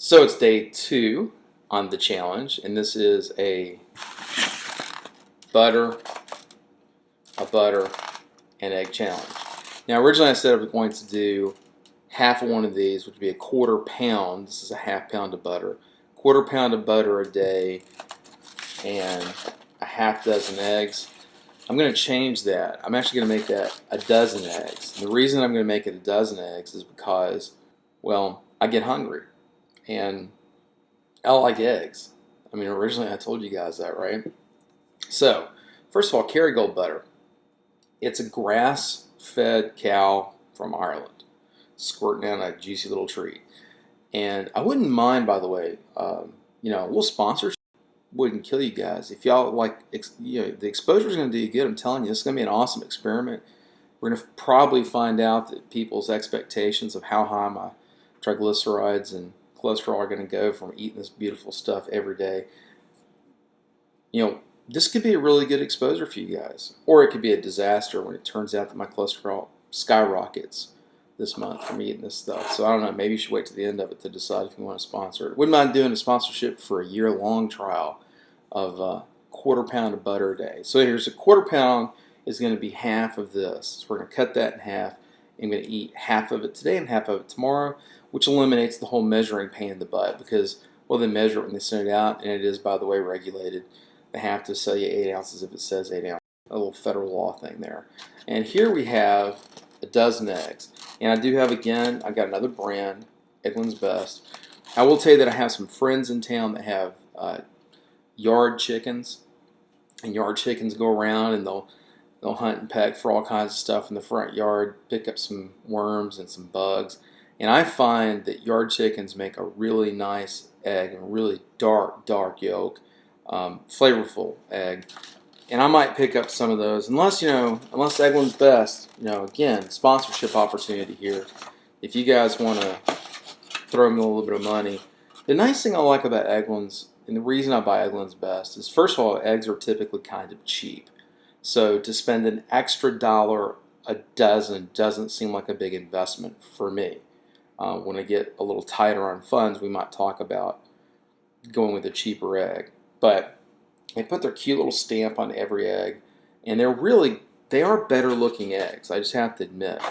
So it's day 2 on the challenge, and this is a butter, and egg challenge. Now originally I said I was going to do half of one of these, which would be a 1/4 pound. This is a half pound of butter. 1/4 pound of butter a day and a half dozen eggs. I'm going to change that. I'm actually going to make that a dozen eggs. And the reason I'm going to make it a dozen eggs is because, well, I get hungry. And I like eggs. I mean, originally I told you guys that, right? So, first of all, Kerrygold butter. It's a grass-fed cow from Ireland, squirting down a juicy little treat. And I wouldn't mind, by the way, a little sponsorship wouldn't kill you guys. If y'all like, the exposure is going to do you good. I'm telling you, this is going to be an awesome experiment. We're going to probably find out that people's expectations of how high my triglycerides and cholesterol are going to go from eating this beautiful stuff every day. This could be a really good exposure for you guys, or it could be a disaster when it turns out that my cholesterol skyrockets this month from eating this stuff. So I don't know, maybe you should wait to the end of it to decide if you want to sponsor it. Wouldn't mind doing a sponsorship for a year-long trial of 1/4 pound of butter a day. So here's a 1/4 pound is going to be half of this. So we're going to cut that in half. I'm going to eat half of it today and half of it tomorrow, which eliminates the whole measuring pain in the butt because, well, they measure it when they send it out, and it is, by the way, regulated. They have to sell you 8 ounces if it says 8 ounces. A little federal law thing there. And here we have a dozen eggs. And I do have, again, I've got another brand, Eggland's Best. I will tell you that I have some friends in town that have yard chickens. And yard chickens go around and they'll hunt and peck for all kinds of stuff in the front yard, pick up some worms and some bugs. And I find that yard chickens make a really nice egg and a really dark yolk, flavorful egg. And I might pick up some of those, unless Eggland's Best, again, sponsorship opportunity here. If you guys want to throw me a little bit of money. The nice thing I like about Eggland's, and the reason I buy Eggland's Best, is first of all, eggs are typically kind of cheap. So to spend an extra $1 a dozen doesn't seem like a big investment for me. When I get a little tighter on funds, we might talk about going with a cheaper egg. But they put their cute little stamp on every egg, and they are better looking eggs. I just have to admit,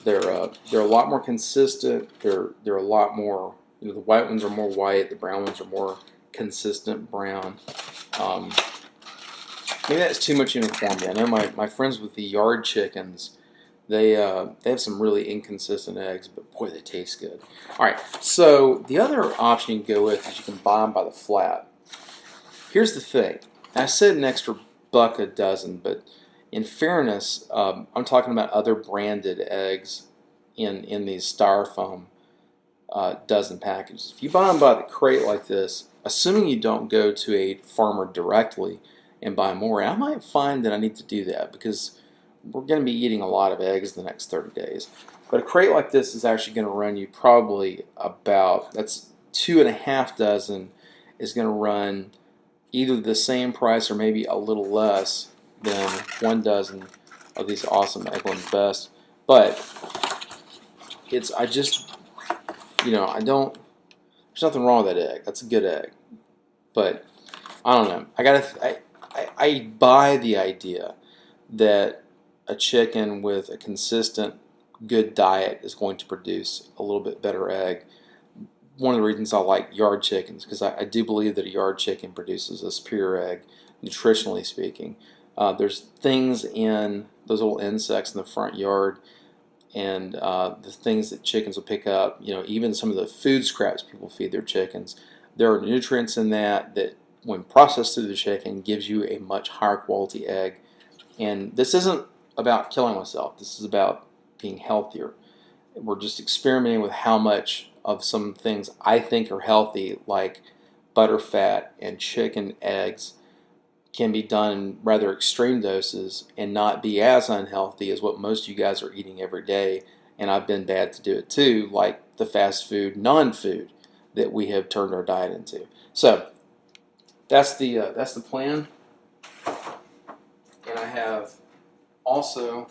they're a lot more consistent. They're a lot more. The white ones are more white. The brown ones are more consistent brown. Maybe that's too much uniformity. I know my friends with the yard chickens, they have some really inconsistent eggs, but boy, they taste good. All right, so the other option you can go with is you can buy them by the flat. Here's the thing. I said an extra $1 a dozen, but in fairness, I'm talking about other branded eggs in these styrofoam dozen packages. If you buy them by the crate like this, assuming you don't go to a farmer directly and buy more, and I might find that I need to do that because we're going to be eating a lot of eggs the next 30 days. But a crate like this is actually going to run you probably about, that's 2.5 dozen is going to run either the same price or maybe a little less than 1 dozen of these awesome Eggland's Best. But there's nothing wrong with that egg. That's a good egg. But I don't know. I buy the idea that a chicken with a consistent, good diet is going to produce a little bit better egg. One of the reasons I like yard chickens, because I do believe that a yard chicken produces a superior egg, nutritionally speaking. There's things in those little insects in the front yard and the things that chickens will pick up, even some of the food scraps people feed their chickens. There are nutrients in that when processed through the chicken gives you a much higher quality egg. And this isn't about killing myself. This is about being healthier. We're just experimenting with how much of some things I think are healthy, like butter fat and chicken eggs, can be done in rather extreme doses and not be as unhealthy as what most of you guys are eating every day. And I've been bad to do it too, like the fast food, non-food that we have turned our diet into. So that's the plan. And I have also,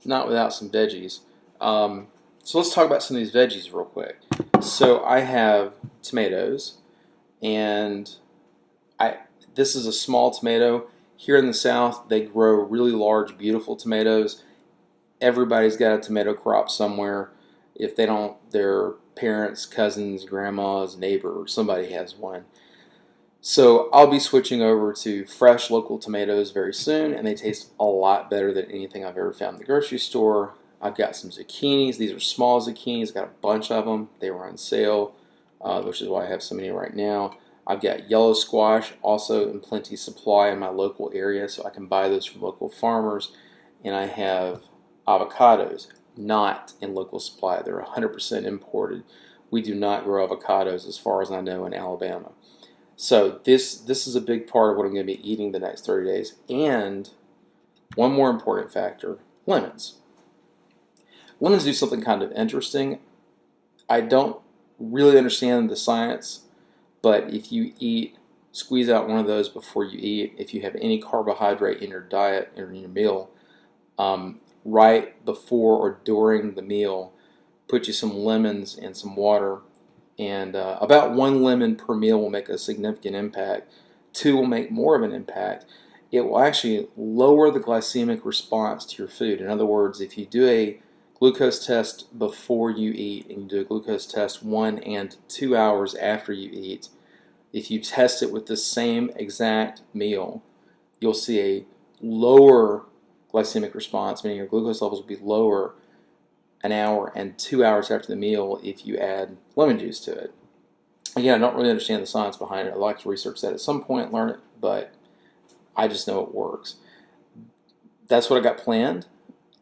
not without some veggies. So let's talk about some of these veggies real quick. So I have tomatoes, and this is a small tomato. Here in the South, they grow really large, beautiful tomatoes. Everybody's got a tomato crop somewhere. If they don't, their parents, cousins, grandmas, neighbor, somebody has one. So I'll be switching over to fresh local tomatoes very soon, and they taste a lot better than anything I've ever found in the grocery store. I've got some zucchinis. These are small zucchinis. I've got a bunch of them. They were on sale, which is why I have so many right now. I've got yellow squash, also in plenty supply in my local area, so I can buy those from local farmers. And I have avocados, not in local supply. They're 100% imported. We do not grow avocados, as far as I know, in Alabama. So this is a big part of what I'm going to be eating the next 30 days. And one more important factor, lemons. Lemons do something kind of interesting. I don't really understand the science, but if you squeeze out one of those before you eat, if you have any carbohydrate in your diet or in your meal, right before or during the meal, put you some lemons and some water, and about 1 lemon per meal will make a significant impact. 2 will make more of an impact. It will actually lower the glycemic response to your food. In other words, if you do a glucose test before you eat and you do a glucose test 1 and 2 hours after you eat, if you test it with the same exact meal, you'll see a lower glycemic response, meaning your glucose levels will be lower an hour and 2 hours after the meal if you add lemon juice to it. Again, I don't really understand the science behind it. I'd like to research that at some point, learn it, but I just know it works. That's what I got planned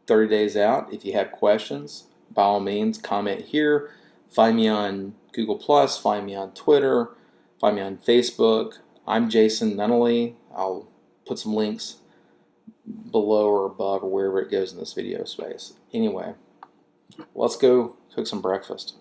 30 days out. If you have questions, by all means, comment here. Find me on Google+, find me on Twitter, find me on Facebook. I'm Jason Nunnally. I'll put some links below or above or wherever it goes in this video space. Anyway, let's go cook some breakfast.